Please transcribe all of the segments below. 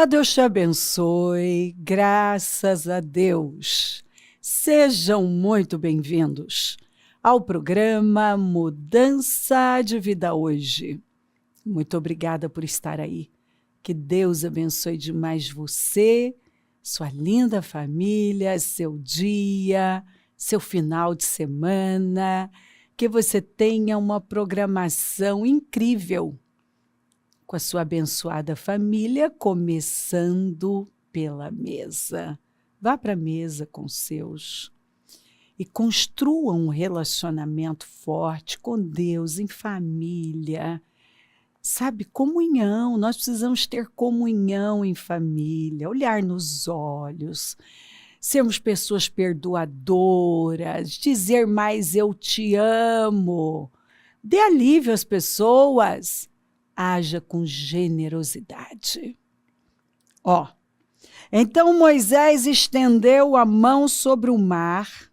Deus te abençoe, graças a Deus. Sejam muito bem-vindos ao programa Mudança de Vida Hoje. Muito obrigada por estar aí. Que Deus abençoe demais você, sua linda família, seu dia, seu final de semana. Que você tenha uma programação incrível com a sua abençoada família, começando pela mesa. Vá para a mesa com os seus e construa um relacionamento forte com Deus, em família. Sabe, comunhão, nós precisamos ter comunhão em família, olhar nos olhos, sermos pessoas perdoadoras, dizer mais eu te amo, dê alívio às pessoas, haja com generosidade. Então Moisés estendeu a mão sobre o mar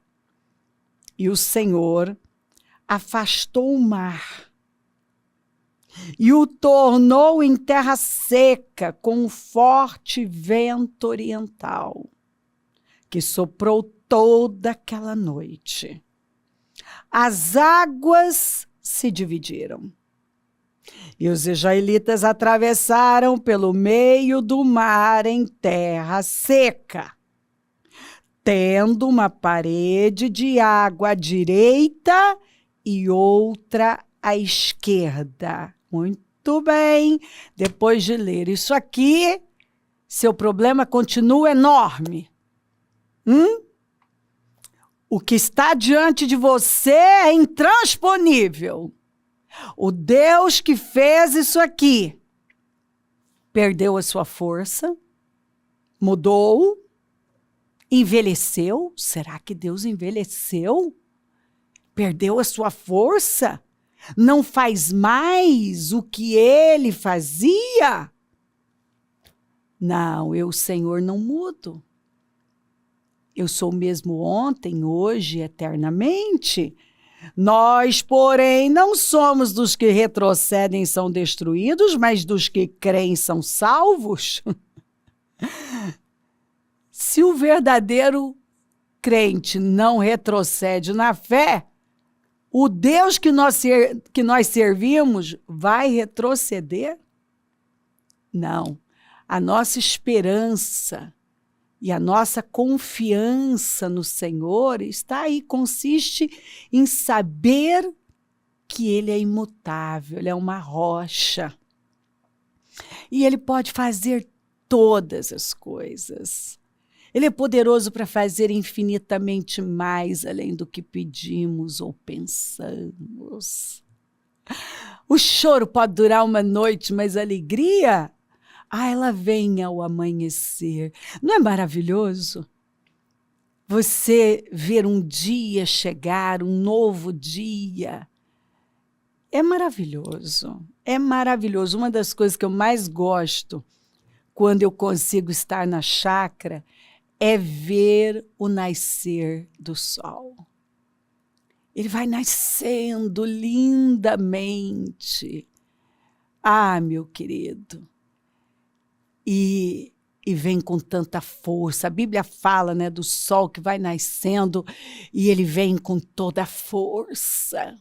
e o Senhor afastou o mar e o tornou em terra seca com um forte vento oriental que soprou toda aquela noite. As águas se dividiram e os israelitas atravessaram pelo meio do mar em terra seca, tendo uma parede de água à direita e outra à esquerda. Muito bem. Depois de ler isso aqui, seu problema continua enorme. O que está diante de você é intransponível. O Deus que fez isso aqui perdeu a sua força, mudou, envelheceu. Será que Deus envelheceu? Perdeu a sua força? Não faz mais o que ele fazia? Não, eu, Senhor, não mudo. Eu sou o mesmo ontem, hoje e eternamente. Nós, porém, não somos dos que retrocedem e são destruídos, mas dos que creem são salvos. Se o verdadeiro crente não retrocede na fé, o Deus que nós servimos vai retroceder? Não. A nossa esperança e a nossa confiança no Senhor está aí, consiste em saber que Ele é imutável, Ele é uma rocha. E Ele pode fazer todas as coisas. Ele é poderoso para fazer infinitamente mais além do que pedimos ou pensamos. O choro pode durar uma noite, mas a alegria, ela vem ao amanhecer. Não é maravilhoso? Você ver um dia chegar, um novo dia. É maravilhoso. É maravilhoso. Uma das coisas que eu mais gosto quando eu consigo estar na chácara é ver o nascer do sol. Ele vai nascendo lindamente. Meu querido. E vem com tanta força. A Bíblia fala, né, do sol que vai nascendo e ele vem com toda a força.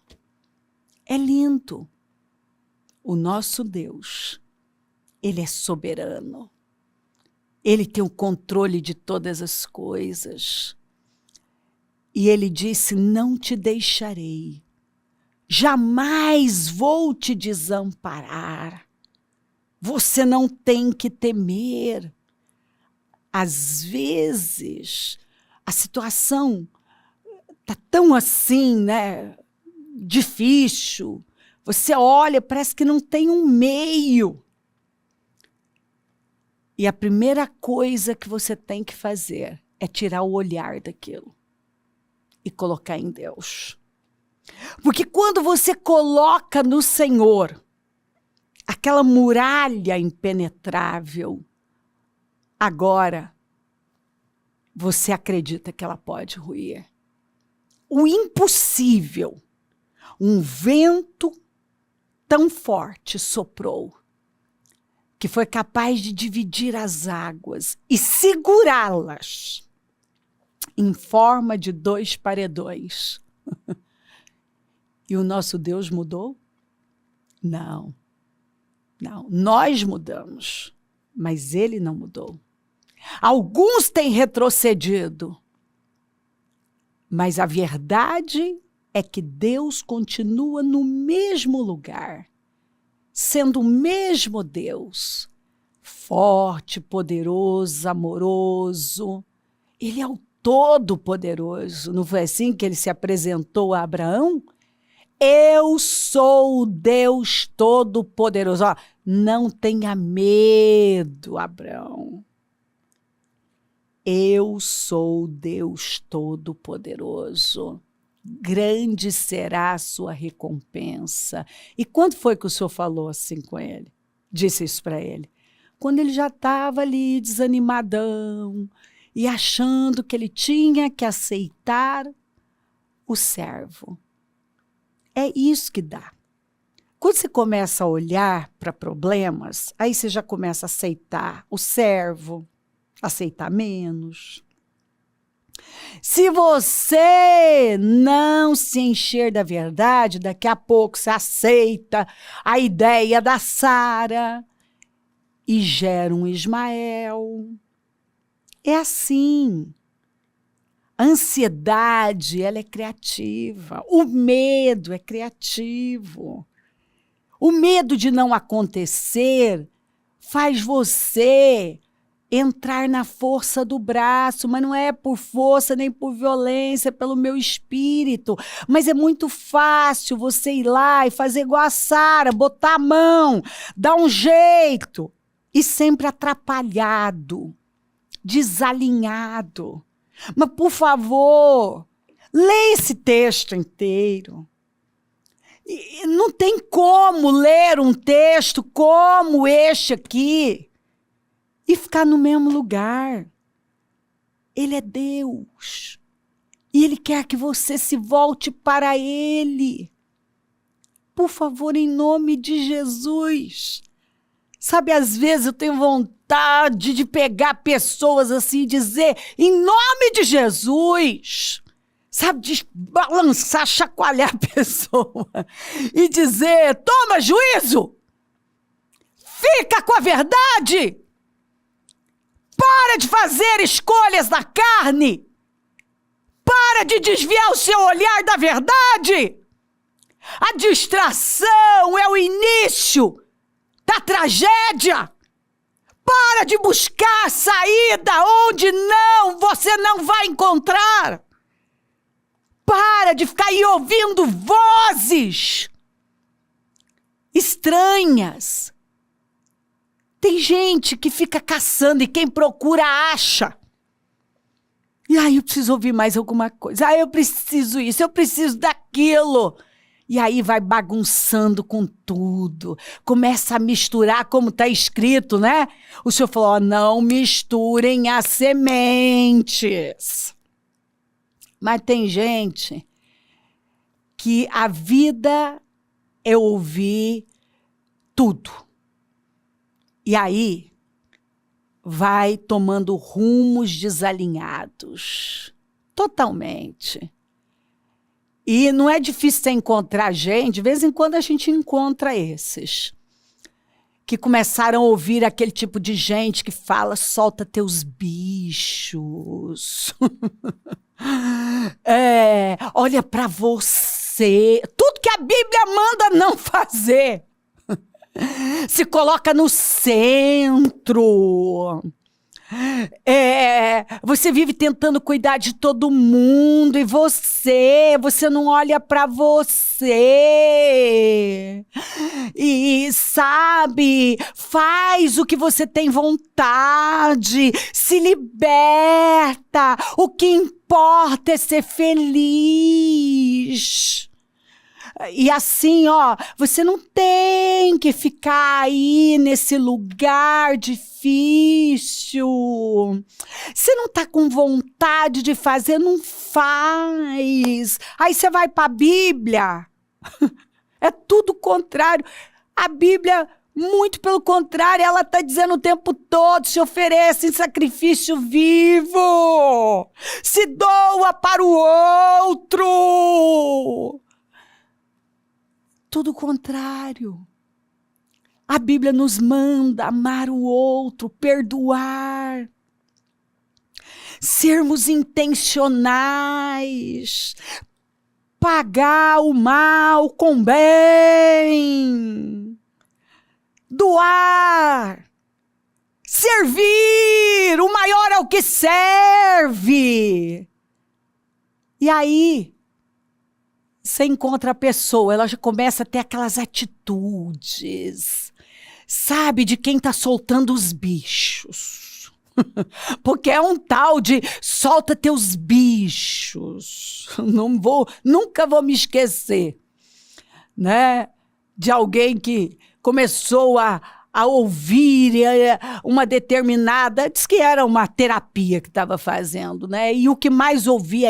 É lindo. O nosso Deus, Ele é soberano. Ele tem o controle de todas as coisas. E Ele disse, não te deixarei. Jamais vou te desamparar. Você não tem que temer. Às vezes, a situação está tão assim, né? Difícil. Você olha, parece que não tem um meio. E a primeira coisa que você tem que fazer é tirar o olhar daquilo e colocar em Deus. Porque quando você coloca no Senhor aquela muralha impenetrável, agora você acredita que ela pode ruir. O impossível, um vento tão forte soprou que foi capaz de dividir as águas e segurá-las em forma de 2 paredões. E o nosso Deus mudou? Não. Não, nós mudamos, mas ele não mudou. Alguns têm retrocedido, mas a verdade é que Deus continua no mesmo lugar, sendo o mesmo Deus, forte, poderoso, amoroso. Ele é o Todo-Poderoso. Não foi assim que ele se apresentou a Abraão? Eu sou o Deus Todo-Poderoso. Ó, não tenha medo, Abraão. Eu sou o Deus Todo-Poderoso. Grande será a sua recompensa. E quando foi que o senhor falou assim com ele? Disse isso para ele? Quando ele já estava ali desanimadão e achando que ele tinha que aceitar o servo. É isso que dá. Quando você começa a olhar para problemas, aí você já começa a aceitar o servo, aceitar menos. Se você não se encher da verdade, daqui a pouco você aceita a ideia da Sara e gera um Ismael. É assim. A ansiedade, ela é criativa. O medo é criativo. O medo de não acontecer faz você entrar na força do braço, mas não é por força nem por violência, é pelo meu espírito. Mas é muito fácil você ir lá e fazer igual a Sara, botar a mão, dar um jeito, e sempre atrapalhado, desalinhado. Mas, por favor, leia esse texto inteiro. E não tem como ler um texto como este aqui e ficar no mesmo lugar. Ele é Deus. E Ele quer que você se volte para Ele. Por favor, em nome de Jesus. Sabe, às vezes eu tenho vontade de pegar pessoas assim e dizer, em nome de Jesus, sabe, de balançar, chacoalhar a pessoa e dizer, toma juízo, fica com a verdade, para de fazer escolhas da carne, para de desviar o seu olhar da verdade. A distração é o início da tragédia. Para de buscar saída onde você não vai encontrar. Para de ficar aí ouvindo vozes estranhas. Tem gente que fica caçando e quem procura acha. E aí eu preciso ouvir mais alguma coisa. Ah, eu preciso isso, eu preciso daquilo. E aí vai bagunçando com tudo. Começa a misturar como está escrito, né? O senhor falou, ó, não misturem as sementes. Mas tem gente que a vida é ouvir tudo. E aí vai tomando rumos desalinhados. Totalmente. E não é difícil você encontrar gente, de vez em quando a gente encontra esses, que começaram a ouvir aquele tipo de gente que fala, solta teus bichos. Olha para você. Tudo que a Bíblia manda não fazer. Se coloca no centro. Você vive tentando cuidar de todo mundo e você não olha para você e sabe, faz o que você tem vontade, se liberta, o que importa é ser feliz. E assim, ó, você não tem que ficar aí nesse lugar difícil. Você não tá com vontade de fazer, não faz. Aí você vai para a Bíblia. É tudo o contrário. A Bíblia Muito pelo contrário, ela está dizendo o tempo todo, se oferece em sacrifício vivo, se doa para o outro. Tudo o contrário. A Bíblia nos manda amar o outro, perdoar, sermos intencionais, pagar o mal com bem, doar, servir, o maior é o que serve. E aí, você encontra a pessoa, ela já começa a ter aquelas atitudes, sabe, de quem está soltando os bichos. Porque é um tal de solta teus bichos. Nunca vou me esquecer, né, de alguém que começou a ouvir uma determinada, diz que era uma terapia que estava fazendo, né? E o que mais ouvia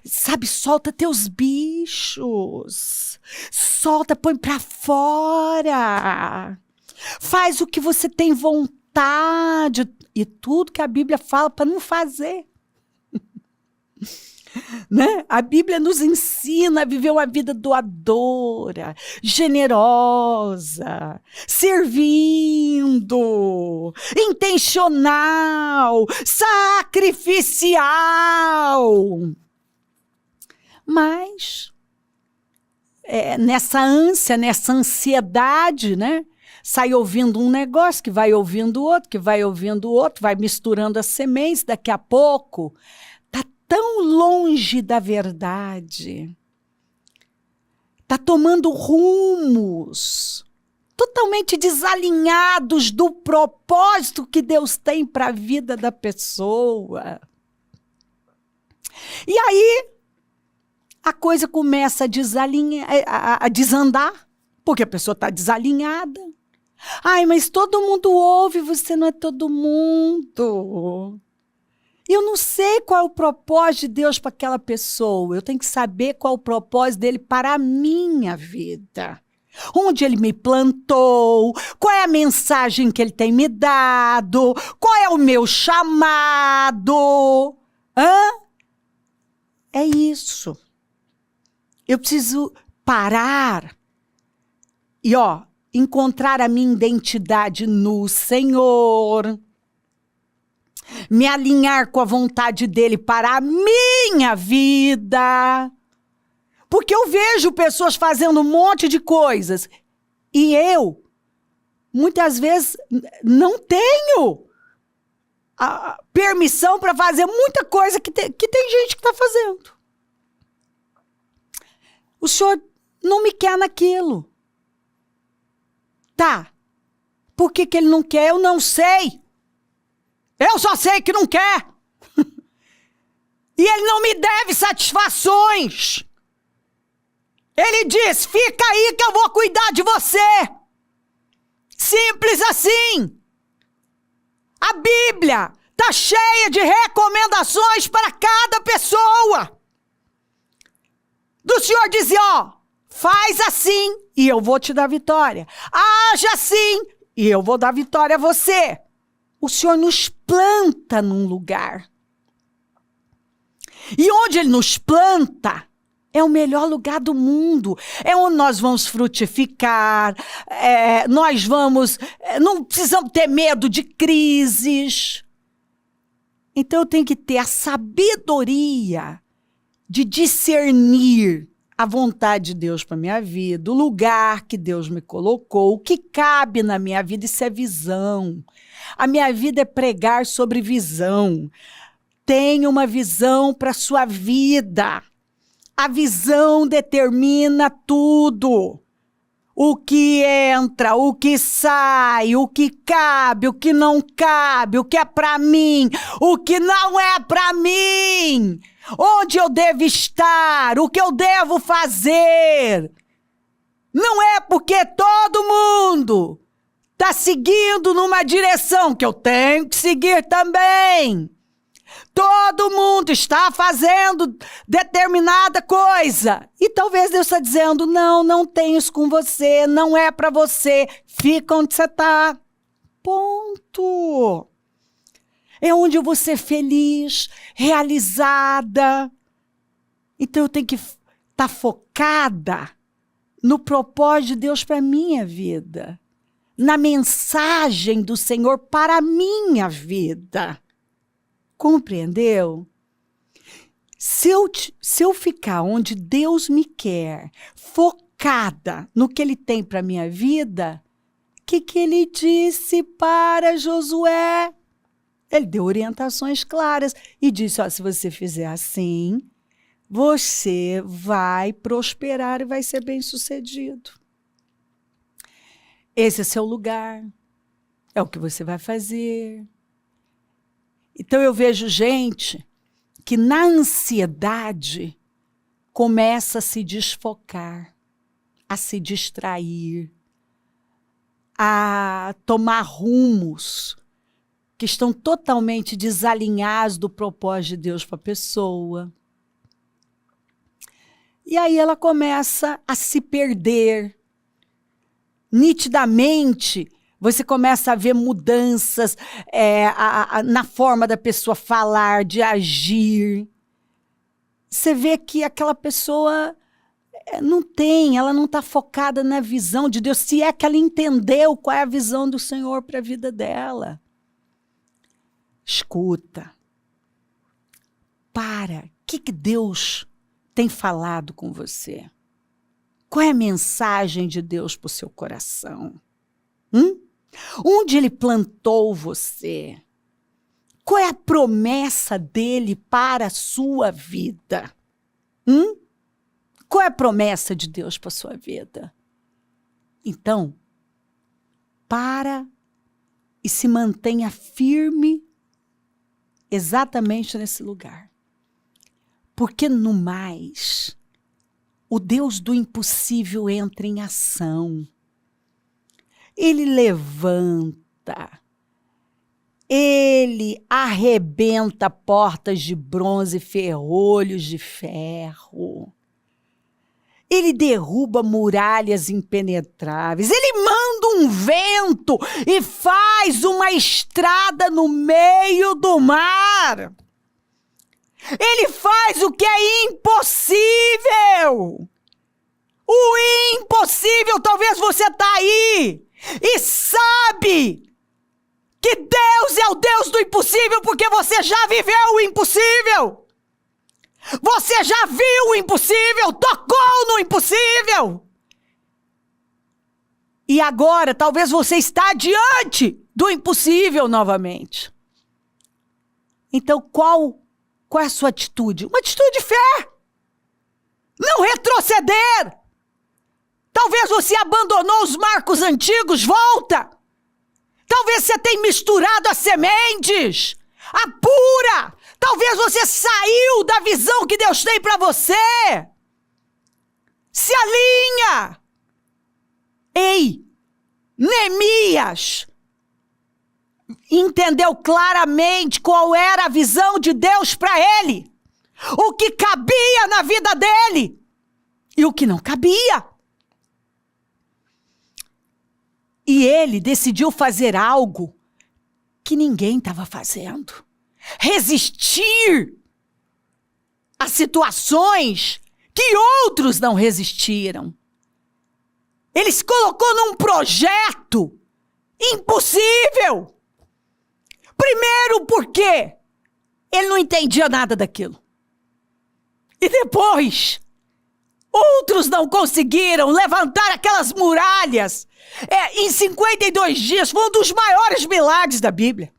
sabe, solta teus bichos, solta, põe pra fora, faz o que você tem vontade, e tudo que a Bíblia fala para não fazer. Né? A Bíblia nos ensina a viver uma vida doadora, generosa, servindo, intencional, sacrificial. Mas nessa ânsia, nessa ansiedade, né? Sai ouvindo um negócio, que vai ouvindo outro, que vai ouvindo outro, vai misturando as sementes, daqui a pouco tão longe da verdade, está tomando rumos totalmente desalinhados do propósito que Deus tem para a vida da pessoa. E aí, a coisa começa a desandar, porque a pessoa está desalinhada. Ai, mas todo mundo ouve, você não é todo mundo. Eu não sei qual é o propósito de Deus para aquela pessoa. Eu tenho que saber qual é o propósito dele para a minha vida. Onde ele me plantou, qual é a mensagem que ele tem me dado, qual é o meu chamado. É isso. Eu preciso parar e, encontrar a minha identidade no Senhor. Me alinhar com a vontade dele para a minha vida. Porque eu vejo pessoas fazendo um monte de coisas e eu, muitas vezes, não tenho a permissão para fazer muita coisa que tem gente que está fazendo. O Senhor não me quer naquilo. Tá. Por que ele não quer? Eu não sei. Eu só sei que não quer. E ele não me deve satisfações. Ele diz, fica aí que eu vou cuidar de você. Simples assim. A Bíblia está cheia de recomendações para cada pessoa. Do Senhor dizer, faz assim e eu vou te dar vitória. Age assim e eu vou dar vitória a você. O Senhor nos planta num lugar. E onde Ele nos planta é o melhor lugar do mundo. É onde nós vamos frutificar. Não precisamos ter medo de crises. Então eu tenho que ter a sabedoria de discernir a vontade de Deus para a minha vida, o lugar que Deus me colocou, o que cabe na minha vida. Isso é visão. A minha vida é pregar sobre visão. Tenha uma visão para a sua vida. A visão determina tudo. O que entra, o que sai, o que cabe, o que não cabe, o que é para mim, o que não é para mim. Onde eu devo estar, o que eu devo fazer. Não é porque todo mundo está seguindo numa direção que eu tenho que seguir também. Todo mundo está fazendo determinada coisa. E talvez Deus está dizendo, não tenho isso com você, não é para você. Fica onde você está. Ponto. É onde eu vou ser feliz, realizada. Então eu tenho que estar focada no propósito de Deus para a minha vida. Na mensagem do Senhor para a minha vida. Compreendeu? Se eu ficar onde Deus me quer, focada no que Ele tem para a minha vida, o que Ele disse para Josué? Ele deu orientações claras e disse, se você fizer assim, você vai prosperar e vai ser bem-sucedido. Esse é seu lugar, é o que você vai fazer. Então eu vejo gente que na ansiedade começa a se desfocar, a se distrair, a tomar rumos que estão totalmente desalinhados do propósito de Deus para a pessoa. E aí ela começa a se perder. Nitidamente, você começa a ver mudanças na forma da pessoa falar, de agir. Você vê que aquela pessoa ela não está focada na visão de Deus, se é que ela entendeu qual é a visão do Senhor para a vida dela. Escuta. O que Deus tem falado com você? Qual é a mensagem de Deus para o seu coração? Onde Ele plantou você? Qual é a promessa dEle para a sua vida? Qual é a promessa de Deus para a sua vida? Então, para e se mantenha firme exatamente nesse lugar. Porque no mais, o Deus do impossível entra em ação. Ele levanta, Ele arrebenta portas de bronze, ferrolhos de ferro. Ele derruba muralhas impenetráveis. Ele manda um vento e faz uma estrada no meio do mar. Ele faz o que é impossível. O impossível, talvez você está aí e sabe que Deus é o Deus do impossível porque você já viveu o impossível. Você já viu o impossível, tocou no impossível. E agora, talvez você está diante do impossível novamente. Então, qual é a sua atitude? Uma atitude de fé. Não retroceder. Talvez você abandonou os marcos antigos, volta. Talvez você tenha misturado as sementes. Apura. Talvez você saiu da visão que Deus tem para você. Se alinha. Ei, Neemias entendeu claramente qual era a visão de Deus para ele. O que cabia na vida dele e o que não cabia. E ele decidiu fazer algo que ninguém estava fazendo. Resistir a situações que outros não resistiram. Ele se colocou num projeto impossível. Primeiro porque ele não entendia nada daquilo. E depois, outros não conseguiram levantar aquelas muralhas. Em 52 dias, foi um dos maiores milagres da Bíblia.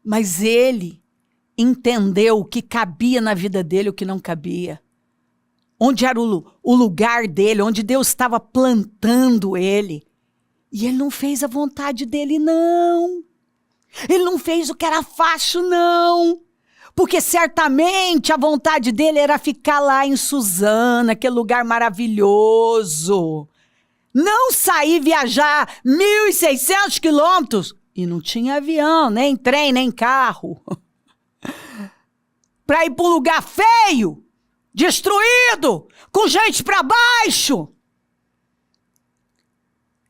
Mas ele entendeu o que cabia na vida dele e o que não cabia. Onde era o lugar dele, onde Deus estava plantando ele. E ele não fez a vontade dele, não. Ele não fez o que era fácil, não. Porque certamente a vontade dele era ficar lá em Suzana, aquele lugar maravilhoso. Não sair viajar 1.600 quilômetros E não tinha avião, nem trem, nem carro. Para ir para um lugar feio, destruído, com gente para baixo.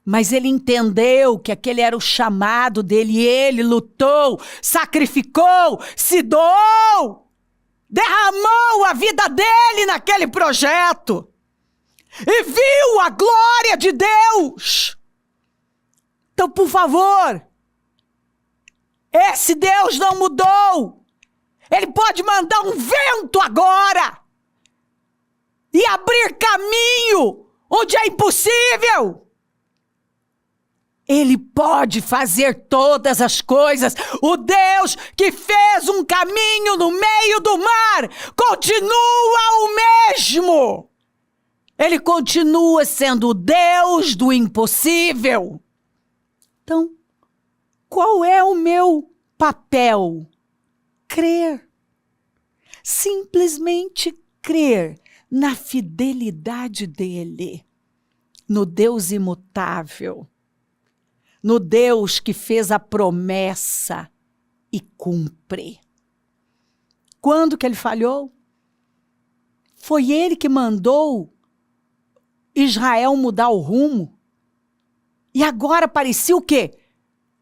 Mas ele entendeu que aquele era o chamado dele e ele lutou, sacrificou, se doou, derramou a vida dele naquele projeto e viu a glória de Deus. Então, por favor, esse Deus não mudou. Ele pode mandar um vento agora e abrir caminho onde é impossível. Ele pode fazer todas as coisas. O Deus que fez um caminho no meio do mar continua o mesmo. Ele continua sendo o Deus do impossível. Então, qual é o meu papel? Crer. Simplesmente crer na fidelidade dele, no Deus imutável. No Deus que fez a promessa e cumpre. Quando que ele falhou? Foi ele que mandou Israel mudar o rumo. E agora parecia o quê?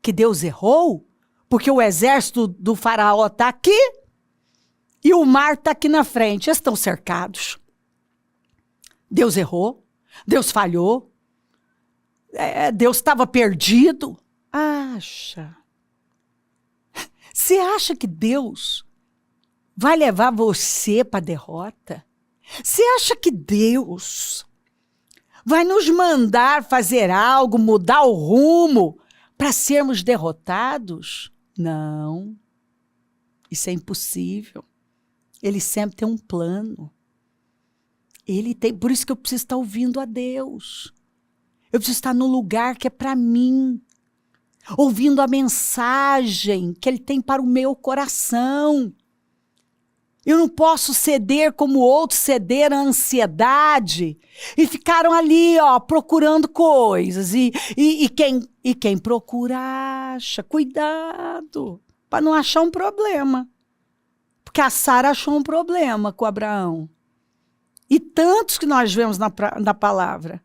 Que Deus errou? Porque o exército do faraó está aqui e o mar está aqui na frente. Eles estão cercados. Deus errou? Deus falhou? Deus estava perdido? Acha. Você acha que Deus vai levar você para a derrota? Você acha que Deus vai nos mandar fazer algo, mudar o rumo para sermos derrotados? Não. Isso é impossível. Ele sempre tem um plano. Por isso que eu preciso estar ouvindo a Deus. Eu preciso estar no lugar que é para mim, ouvindo a mensagem que Ele tem para o meu coração. Eu não posso ceder como outros cederam à ansiedade e ficaram ali, procurando coisas. E quem procura acha. Cuidado, para não achar um problema. Porque a Sara achou um problema com Abraão. E tantos que nós vemos na palavra.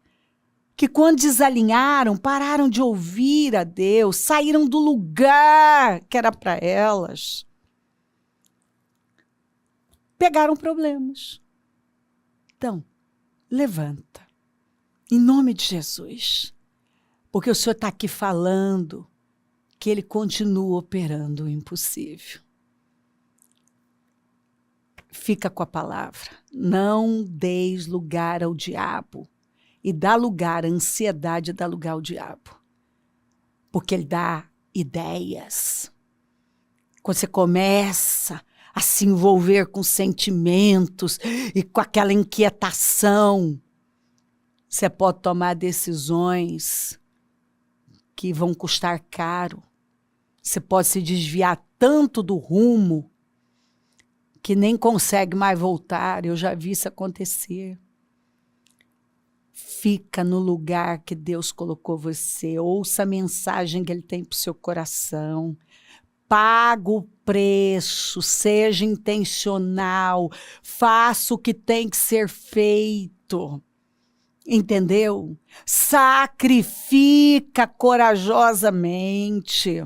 Que quando desalinharam, pararam de ouvir a Deus, saíram do lugar que era para elas. Pegaram problemas. Então, levanta. Em nome de Jesus. Porque o Senhor está aqui falando que Ele continua operando o impossível. Fica com a palavra. Não deis lugar ao diabo. E dá lugar à ansiedade, dá lugar ao diabo. Porque ele dá ideias. Quando você começa a se envolver com sentimentos e com aquela inquietação, você pode tomar decisões que vão custar caro. Você pode se desviar tanto do rumo que nem consegue mais voltar. Eu já vi isso acontecer. Fica no lugar que Deus colocou você. Ouça a mensagem que Ele tem para o seu coração. Paga o preço. Seja intencional. Faça o que tem que ser feito. Entendeu? Sacrifica corajosamente.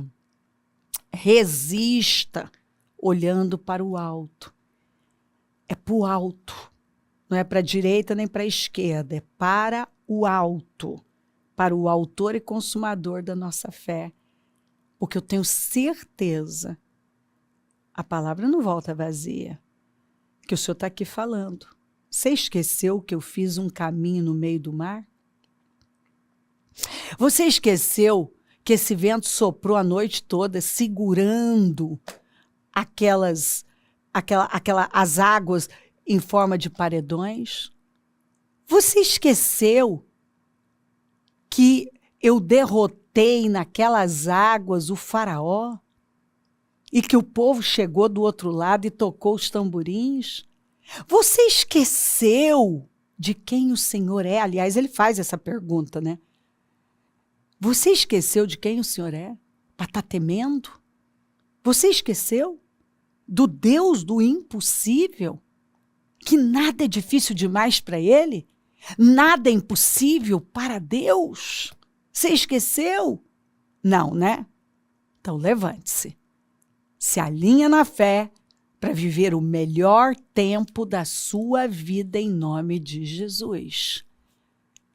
Resista olhando para o alto. É para o alto. Não é para a direita nem para a esquerda, é para o alto, para o autor e consumador da nossa fé. Porque eu tenho certeza, a palavra não volta vazia, que o Senhor está aqui falando. Você esqueceu que eu fiz um caminho no meio do mar? Você esqueceu que esse vento soprou a noite toda, segurando as águas em forma de paredões? Você esqueceu que eu derrotei naquelas águas o faraó? E que o povo chegou do outro lado e tocou os tamborins? Você esqueceu de quem o Senhor é? Aliás, ele faz essa pergunta, né? Você esqueceu de quem o Senhor é? para estar temendo? Você esqueceu do Deus do impossível? Que nada é difícil demais para Ele? Nada é impossível para Deus? Você esqueceu? Não, né? Então levante-se. Se alinha na fé para viver o melhor tempo da sua vida em nome de Jesus.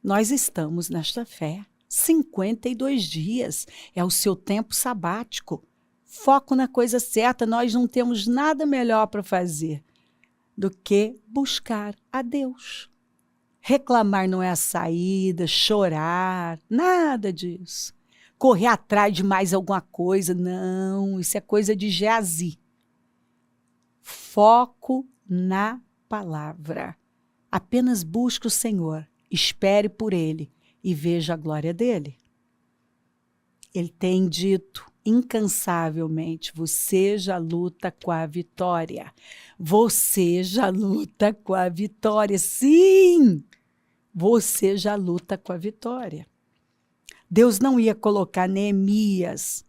Nós estamos nesta fé. 52 dias é o seu tempo sabático. Foco na coisa certa, nós não temos nada melhor para fazer do que buscar a Deus. Reclamar não é a saída, chorar, nada disso. Correr atrás de mais alguma coisa, não, isso é coisa de Geazi. Foco na palavra. Apenas busque o Senhor, espere por Ele e veja a glória dEle. Ele tem dito incansavelmente, você já luta com a vitória. Você já luta com a vitória. Sim, você já luta com a vitória. Deus não ia colocar Neemias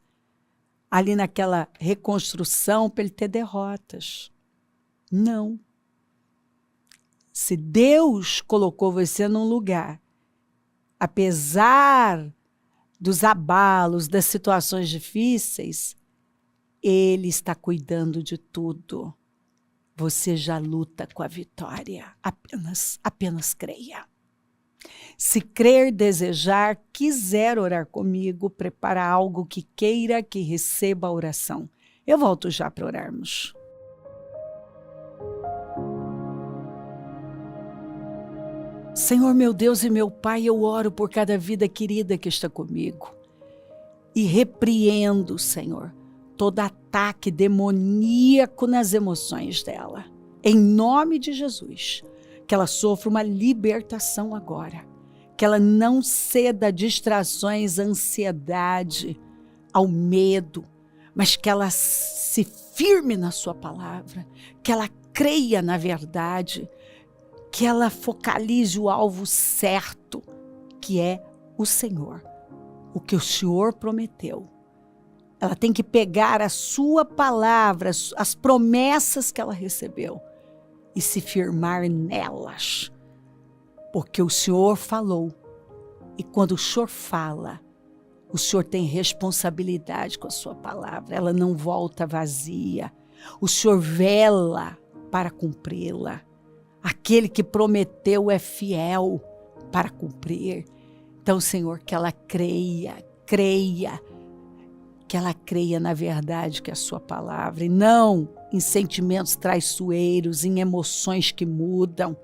ali naquela reconstrução para ele ter derrotas. Não. Se Deus colocou você num lugar, apesar dos abalos, das situações difíceis, Ele está cuidando de tudo. Você já luta com a vitória. Apenas creia. Se crer, desejar, quiser orar comigo, prepara algo que queira que receba a oração. Eu volto já para orarmos. Senhor, meu Deus e meu Pai, eu oro por cada vida querida que está comigo e repreendo, Senhor, todo ataque demoníaco nas emoções dela. Em nome de Jesus, que ela sofra uma libertação agora, que ela não ceda a distrações, à ansiedade, ao medo, mas que ela se firme na sua palavra, que ela creia na verdade, que ela focalize o alvo certo, que é o Senhor, o que o Senhor prometeu. Ela tem que pegar a sua palavra, as promessas que ela recebeu e se firmar nelas, porque o Senhor falou. E quando o Senhor fala, o Senhor tem responsabilidade com a sua palavra, ela não volta vazia. O Senhor vela para cumpri-la. Aquele que prometeu é fiel para cumprir. Então, Senhor, que ela creia, que ela creia na verdade que é a sua palavra, e não em sentimentos traiçoeiros, em emoções que mudam,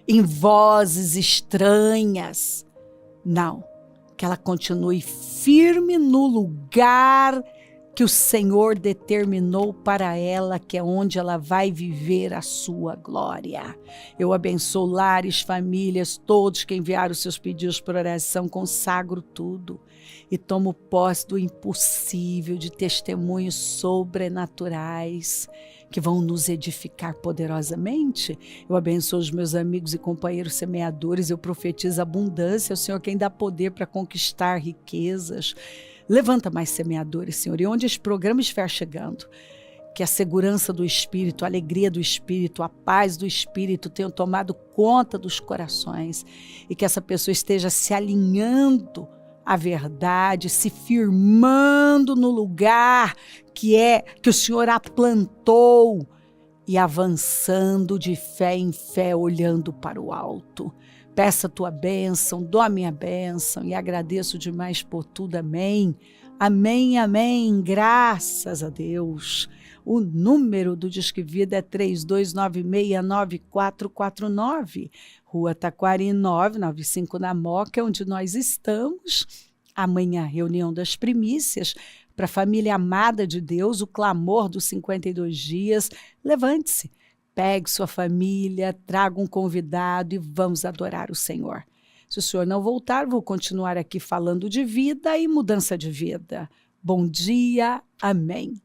em vozes estranhas. Não, que ela continue firme no lugar que o Senhor determinou para ela, que é onde ela vai viver a sua glória. Eu abençoo lares, famílias, todos que enviaram seus pedidos por oração, consagro tudo e tomo posse do impossível, de testemunhos sobrenaturais que vão nos edificar poderosamente. Eu abençoo os meus amigos e companheiros semeadores, eu profetizo abundância, o Senhor quem dá poder para conquistar riquezas. Levanta mais semeadores, Senhor, e onde esse programa estiver chegando, que a segurança do Espírito, a alegria do Espírito, a paz do Espírito tenham tomado conta dos corações e que essa pessoa esteja se alinhando à verdade, se firmando no lugar que o Senhor a plantou e avançando de fé em fé, olhando para o alto. Peça a tua bênção, dou a minha bênção e agradeço demais por tudo. Amém. Amém, amém. Graças a Deus. O número do Disque Vida é 32969449. Rua Taquari 995 na Moca, onde nós estamos. Amanhã, reunião das primícias para a família amada de Deus, o clamor dos 52 dias. Levante-se. Pegue sua família, traga um convidado e vamos adorar o Senhor. Se o Senhor não voltar, vou continuar aqui falando de vida e mudança de vida. Bom dia, amém.